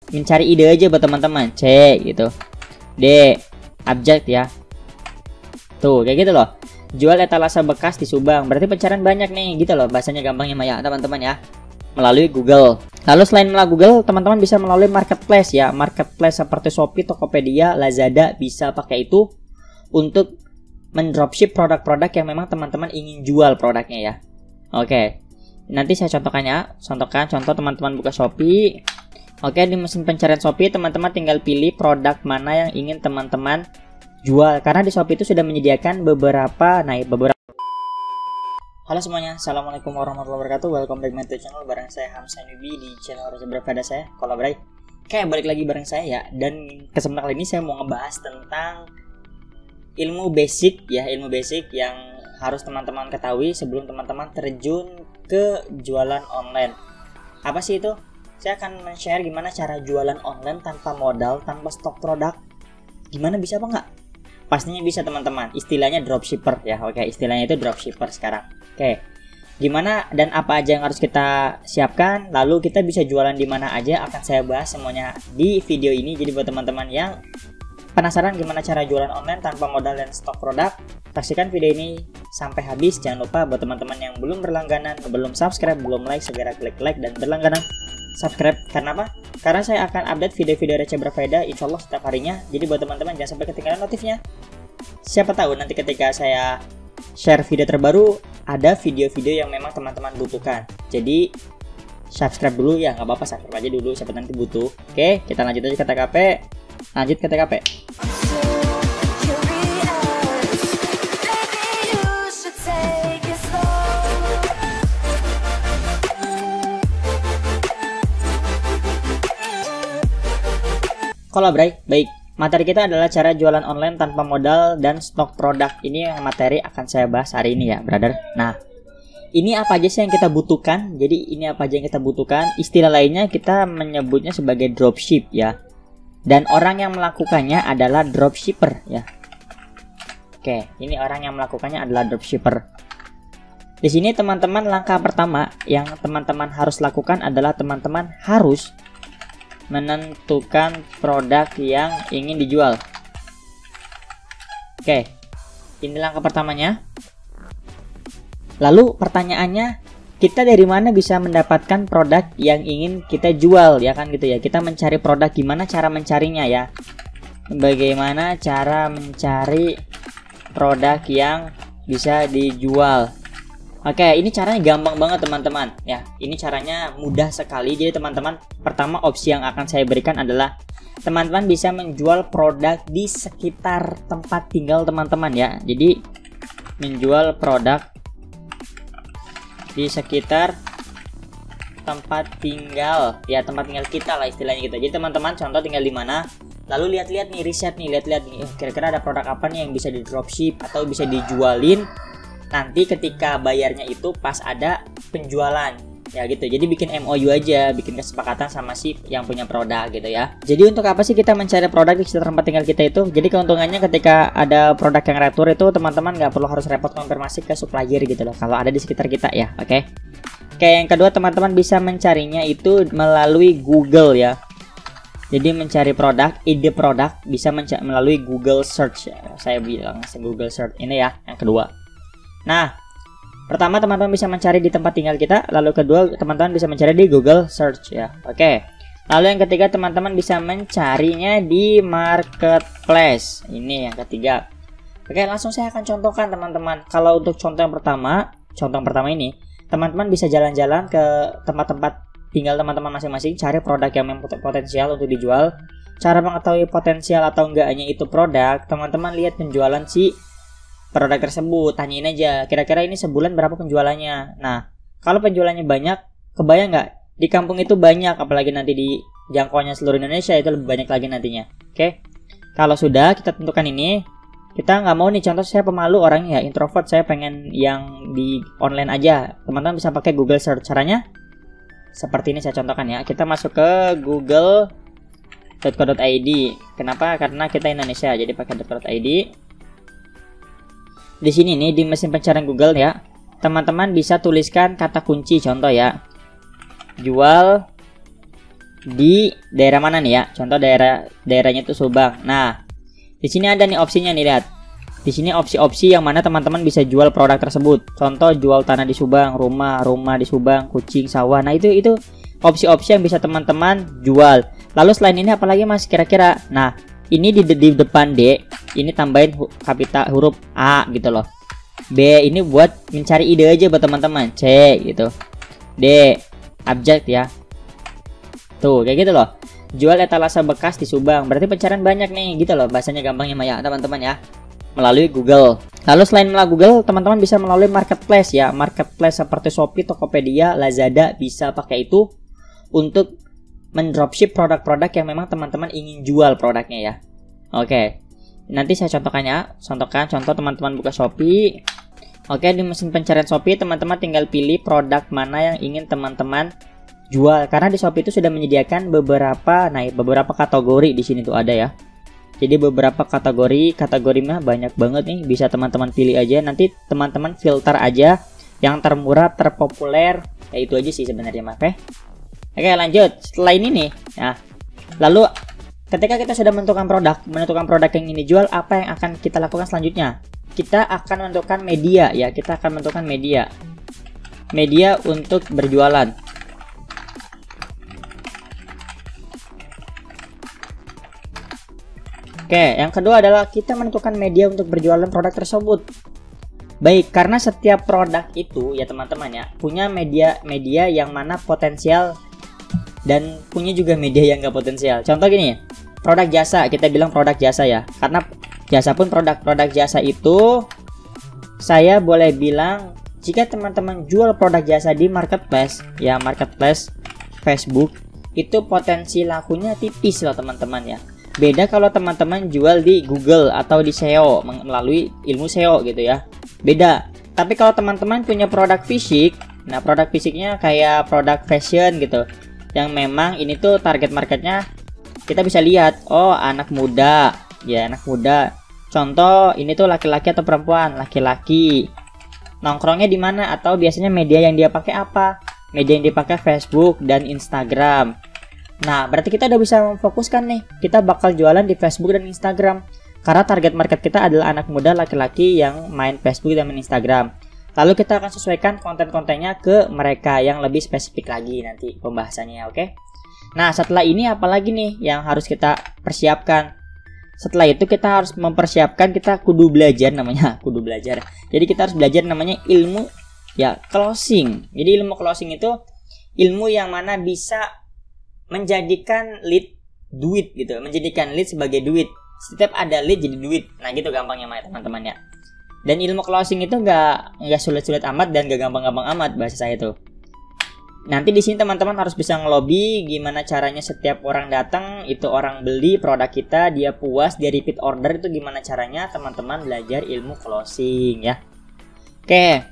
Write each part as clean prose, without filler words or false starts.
mencari ide aja buat teman-teman. C gitu. D, abjek ya. Tuh, kayak gitu loh. Jual etalase bekas di Subang. Berarti pencarian banyak nih, gitu loh. Bahasanya gampangnya Maya, teman-teman ya. Melalui Google. Lalu selain melalui Google, teman-teman bisa melalui marketplace ya. Marketplace seperti Shopee, Tokopedia, Lazada bisa pakai itu untuk mendropship produk-produk yang memang teman-teman ingin jual produknya ya. Oke. Nanti saya contohkan ya. Contoh teman-teman buka Shopee. Oke, di mesin pencarian Shopee teman-teman tinggal pilih produk mana yang ingin teman-teman jual. Karena di Shopee itu sudah menyediakan beberapa. Halo semuanya, assalamualaikum warahmatullahi wabarakatuh. Welcome back to channel bareng saya Hamsa Nubi di channel Aljabar pada saya Kolabrai. Oke, balik lagi bareng saya ya. Dan kesempatan kali ini saya mau ngebahas tentang ilmu basic ya, ilmu basic yang harus teman-teman ketahui sebelum teman-teman terjun ke jualan online. Apa sih itu? Saya akan men-share gimana cara jualan online tanpa modal, tanpa stok produk. Gimana, bisa apa nggak? Pastinya bisa teman-teman. Istilahnya dropshipper ya. Oke, istilahnya itu dropshipper sekarang. Oke. Gimana dan apa aja yang harus kita siapkan, lalu kita bisa jualan di mana aja, akan saya bahas semuanya di video ini. Jadi buat teman-teman yang penasaran gimana cara jualan online tanpa modal dan stok produk, saksikan video ini sampai habis. Jangan lupa buat teman-teman yang belum berlangganan, belum subscribe, belum like, segera klik like dan berlangganan subscribe. Karena apa? Karena saya akan update video-video receh berfaedah insya Allah setiap harinya. Jadi buat teman-teman jangan sampai ketinggalan notifnya. Siapa tahu nanti ketika saya share video terbaru, ada video-video yang memang teman-teman butuhkan. Jadi subscribe dulu ya, nggak apa-apa, subscribe aja dulu, siapa nanti butuh. Oke, kita lanjut aja ke TKP. Lanjut ke TKP. Kolabrai, baik. Materi kita adalah cara jualan online tanpa modal dan stok produk. Ini yang materi akan saya bahas hari ini ya, brother. Nah, ini apa aja sih yang kita butuhkan? Jadi ini apa aja yang kita butuhkan? Istilah lainnya kita menyebutnya sebagai dropship ya. Dan orang yang melakukannya adalah dropshipper ya. Oke, ini orang yang melakukannya adalah dropshipper. Di sini teman-teman, langkah pertama yang teman-teman harus lakukan adalah teman-teman harus menentukan produk yang ingin dijual. Oke, ini langkah pertamanya. Lalu pertanyaannya, kita dari mana bisa mendapatkan produk yang ingin kita jual ya kan gitu ya. Kita mencari produk, gimana cara mencarinya ya. Bagaimana cara mencari produk yang bisa dijual. Oke, ini caranya gampang banget teman-teman ya. Ini caranya mudah sekali. Jadi teman-teman, pertama opsi yang akan saya berikan adalah teman-teman bisa menjual produk di sekitar tempat tinggal teman-teman ya. Jadi menjual produk di sekitar tempat tinggal ya, tempat tinggal kita lah istilahnya gitu. Jadi teman-teman contoh tinggal di mana, lalu lihat-lihat nih, riset nih, lihat-lihat nih kira-kira ada produk apa nih yang bisa di dropship atau bisa dijualin nanti ketika bayarnya itu pas ada penjualan ya gitu. Jadi bikin MOU aja, bikin kesepakatan sama si yang punya produk gitu ya. Jadi untuk apa sih kita mencari produk di sekitar tempat tinggal kita itu? Jadi keuntungannya ketika ada produk yang retur itu teman-teman nggak perlu harus repot konfirmasi ke supplier gitu loh, kalau ada di sekitar kita ya. Oke, yang kedua teman-teman bisa mencarinya itu melalui Google ya. Jadi mencari produk, ide produk bisa melalui Google Search ya. Saya bilang Google Search ini ya yang kedua. Nah, pertama teman-teman bisa mencari di tempat tinggal kita, lalu kedua teman-teman bisa mencari di Google Search ya. Oke. Lalu yang ketiga teman-teman bisa mencarinya di marketplace. Ini yang ketiga. Oke, langsung saya akan contohkan teman-teman. Kalau untuk contoh yang pertama ini, teman-teman bisa jalan-jalan ke tempat-tempat tinggal teman-teman masing-masing, cari produk yang memang potensial untuk dijual. Cara mengetahui potensial atau enggaknya itu produk, teman-teman lihat penjualan si produk tersebut, tanyain aja kira-kira ini sebulan berapa penjualannya. Nah, kalau penjualannya banyak, kebayang nggak di kampung itu banyak, apalagi nanti di jangkauannya seluruh Indonesia itu lebih banyak lagi nantinya. Oke, kalau sudah kita tentukan ini, kita nggak mau nih, contoh saya pemalu orangnya ya, introvert, saya pengen yang di online aja. Teman-teman bisa pakai Google Search. Caranya seperti ini saya contohkan ya. Kita masuk ke google.co.id. Kenapa? Karena kita Indonesia, jadi pakai .co.id. Di sini nih di mesin pencarian Google ya, teman-teman bisa tuliskan kata kunci, contoh ya, jual di daerah mana nih ya? Contoh daerahnya itu Subang. Nah, di sini ada nih opsinya nih, lihat. Di sini opsi-opsi yang mana teman-teman bisa jual produk tersebut. Contoh jual tanah di Subang, rumah di Subang, kucing, sawah. Nah, itu opsi-opsi yang bisa teman-teman jual. Lalu selain ini apalagi Mas kira-kira? Nah, ini di depan D, ini tambahin kapital huruf A gitu loh. B ini buat mencari ide aja buat teman-teman. C gitu. D abjad ya. Tuh, kayak gitu loh. Jual etalase bekas di Subang. Berarti pencarian banyak nih gitu loh. Bahasanya gampangnya Maya, teman-teman ya. Melalui Google. Lalu selain melalui Google, teman-teman bisa melalui marketplace ya. Marketplace seperti Shopee, Tokopedia, Lazada bisa pakai itu untuk mendropship produk-produk yang memang teman-teman ingin jual produknya ya. Oke. Nanti saya contohkan contoh teman-teman buka Shopee. Oke, di mesin pencarian Shopee teman-teman tinggal pilih produk mana yang ingin teman-teman jual, karena di Shopee itu sudah menyediakan beberapa kategori di sini tuh ada ya. Jadi beberapa kategori mah banyak banget nih, bisa teman-teman pilih aja. Nanti teman-teman filter aja yang termurah, terpopuler, ya itu aja sih sebenarnya Mas. Oke, lanjut. Setelah ini nih, nah, lalu ketika kita sudah menentukan produk yang ini dijual, apa yang akan kita lakukan selanjutnya? Kita akan menentukan media ya, media untuk berjualan. Oke, yang kedua adalah kita menentukan media untuk berjualan produk tersebut. Baik, karena setiap produk itu ya teman-teman ya, punya media yang mana potensial dan punya juga media yang gak potensial. Contoh gini, produk jasa, kita bilang produk jasa ya. Karena jasa pun produk jasa itu saya boleh bilang jika teman-teman jual produk jasa di marketplace ya, marketplace Facebook, itu potensi lakunya tipis loh teman-teman ya. Beda kalau teman-teman jual di Google atau di SEO melalui ilmu SEO gitu ya. Beda. Tapi kalau teman-teman punya produk fisik, nah produk fisiknya kayak produk fashion gitu, yang memang ini tuh target marketnya kita bisa lihat, oh anak muda, ya anak muda. Contoh ini tuh laki-laki atau perempuan, laki-laki. Nongkrongnya di mana atau biasanya media yang dia pakai apa? Media yang dipakai Facebook dan Instagram. Nah, berarti kita udah bisa memfokuskan nih. Kita bakal jualan di Facebook dan Instagram. Karena target market kita adalah anak muda laki-laki yang main Facebook dan main Instagram. Lalu kita akan sesuaikan konten-kontennya ke mereka yang lebih spesifik lagi nanti pembahasannya, oke? Nah, setelah ini apalagi nih yang harus kita persiapkan? Setelah itu kita harus mempersiapkan, kita kudu belajar namanya, kudu belajar. Jadi kita harus belajar namanya ilmu ya closing. Jadi ilmu closing itu ilmu yang mana bisa menjadikan lead duit gitu, menjadikan lead sebagai duit. Setiap ada lead jadi duit. Nah gitu gampangnya teman-teman ya. Dan ilmu closing itu nggak sulit-sulit amat dan nggak gampang-gampang amat bahasa saya tuh. Nanti di sini teman-teman harus bisa ngelobi gimana caranya setiap orang datang itu orang beli produk kita, dia puas, dia repeat order, itu gimana caranya teman-teman belajar ilmu closing ya. Oke.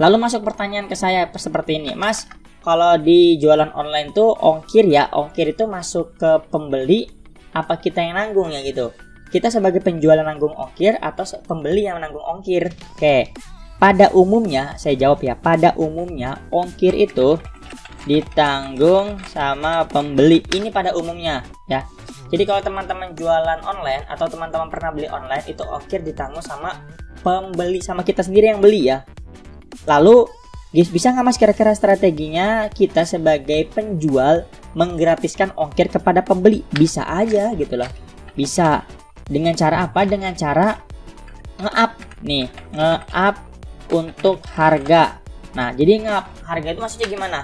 Lalu masuk pertanyaan ke saya seperti ini, Mas. Kalau di jualan online tuh ongkir itu masuk ke pembeli apa kita yang nanggung ya gitu. Kita sebagai penjual nanggung ongkir atau pembeli yang menanggung ongkir. Oke. Pada umumnya, saya jawab ya, pada umumnya ongkir itu ditanggung sama pembeli. Ini pada umumnya ya. Jadi kalau teman-teman jualan online atau teman-teman pernah beli online, itu ongkir ditanggung sama pembeli, sama kita sendiri yang beli ya. Lalu bisa nggak Mas kira-kira strateginya kita sebagai penjual menggratiskan ongkir kepada pembeli? Bisa aja gitu loh. Bisa. Dengan cara apa? Dengan cara nge-up nih, nge-up untuk harga. Nah, jadi nge-up harga itu maksudnya gimana?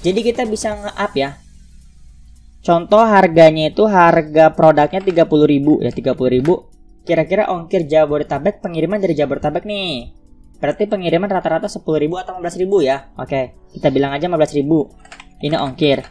Jadi kita bisa nge-up ya. Contoh harganya itu harga produknya 30.000 ya, 30.000. Kira-kira ongkir Jabodetabek, pengiriman dari Jabodetabek nih. Berarti pengiriman rata-rata 10.000 atau 15.000 ya. Oke, kita bilang aja 15.000. Ini ongkir.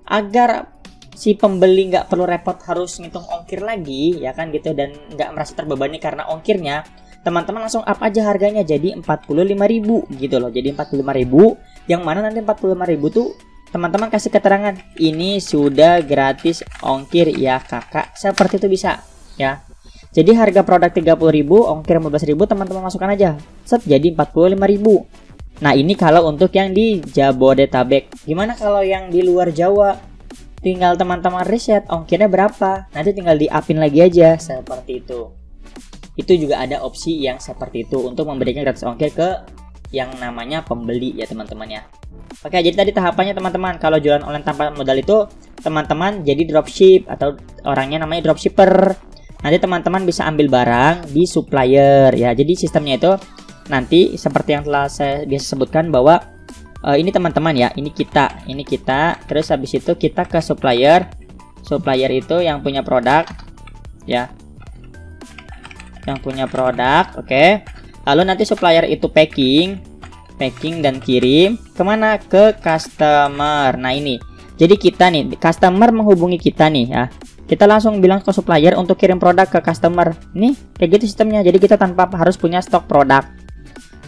Agar si pembeli nggak perlu repot harus ngitung ongkir lagi, ya kan gitu, dan nggak merasa terbebani karena ongkirnya, teman-teman langsung up aja harganya jadi 45.000 gitu loh. Jadi 45.000, yang mana nanti 45.000 tuh teman-teman kasih keterangan, ini sudah gratis ongkir ya kakak. Seperti itu bisa ya. Jadi harga produk 30.000, ongkir 15.000, teman-teman masukkan aja. Set, jadi 45.000. Nah, ini kalau untuk yang di Jabodetabek. Gimana kalau yang di luar Jawa? tinggal teman-teman riset ongkirnya berapa, nanti tinggal di-upin lagi aja seperti itu. Itu juga ada opsi yang seperti itu untuk memberikan gratis ongkir ke yang namanya pembeli ya teman-teman ya. Oke, jadi tadi tahapannya teman-teman, kalau jualan online tanpa modal itu teman-teman jadi dropship atau orangnya namanya dropshipper. Nanti teman-teman bisa ambil barang di supplier ya. Jadi sistemnya itu nanti seperti yang telah saya biasa sebutkan bahwa ini teman-teman ya, ini kita, terus habis itu kita ke supplier itu yang punya produk ya, yang punya produk. Oke. Lalu nanti supplier itu packing dan kirim kemana? Ke customer. Nah ini, jadi kita nih, customer menghubungi kita nih ya, kita langsung bilang ke supplier untuk kirim produk ke customer. Nih kayak gitu sistemnya, jadi kita tanpa harus punya stok produk.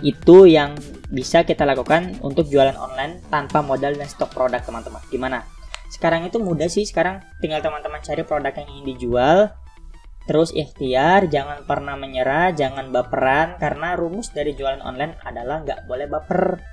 Itu yang bisa kita lakukan untuk jualan online tanpa modal dan stok produk teman-teman. Gimana? Sekarang itu mudah sih, sekarang tinggal teman-teman cari produk yang ingin dijual, terus ikhtiar, jangan pernah menyerah, jangan baperan, karena rumus dari jualan online adalah nggak boleh baper.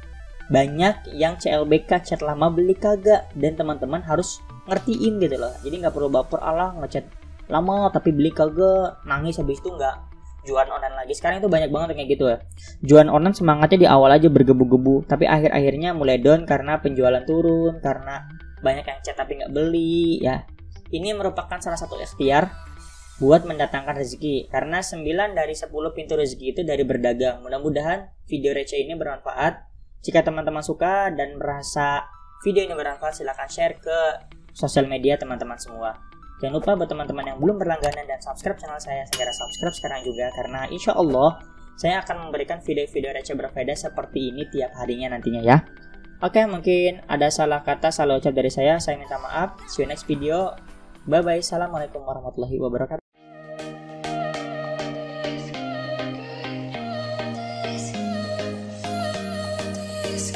Banyak yang CLBK, chat lama beli kagak, dan teman-teman harus ngertiin gitu loh. Jadi nggak perlu baper, alah ngechat lama tapi beli kagak, nangis habis itu nggak jualan online lagi. Sekarang itu banyak banget kayak gitu ya. Jualan online semangatnya di awal aja bergebu-gebu, tapi akhir-akhirnya mulai down karena penjualan turun, karena banyak yang chat tapi nggak beli ya. Ini merupakan salah satu ikhtiar buat mendatangkan rezeki, karena 9 dari 10 pintu rezeki itu dari berdagang. Mudah-mudahan video receh ini bermanfaat. Jika teman-teman suka dan merasa video ini bermanfaat, silahkan share ke sosial media teman-teman semua. Jangan lupa buat teman-teman yang belum berlangganan dan subscribe channel saya, segera subscribe sekarang juga, karena insya Allah saya akan memberikan video-video receh berfaedah seperti ini tiap harinya nantinya ya. Oke, mungkin ada salah kata, salah ucap dari saya minta maaf. See you next video. Bye bye. Assalamualaikum warahmatullahi wabarakatuh. This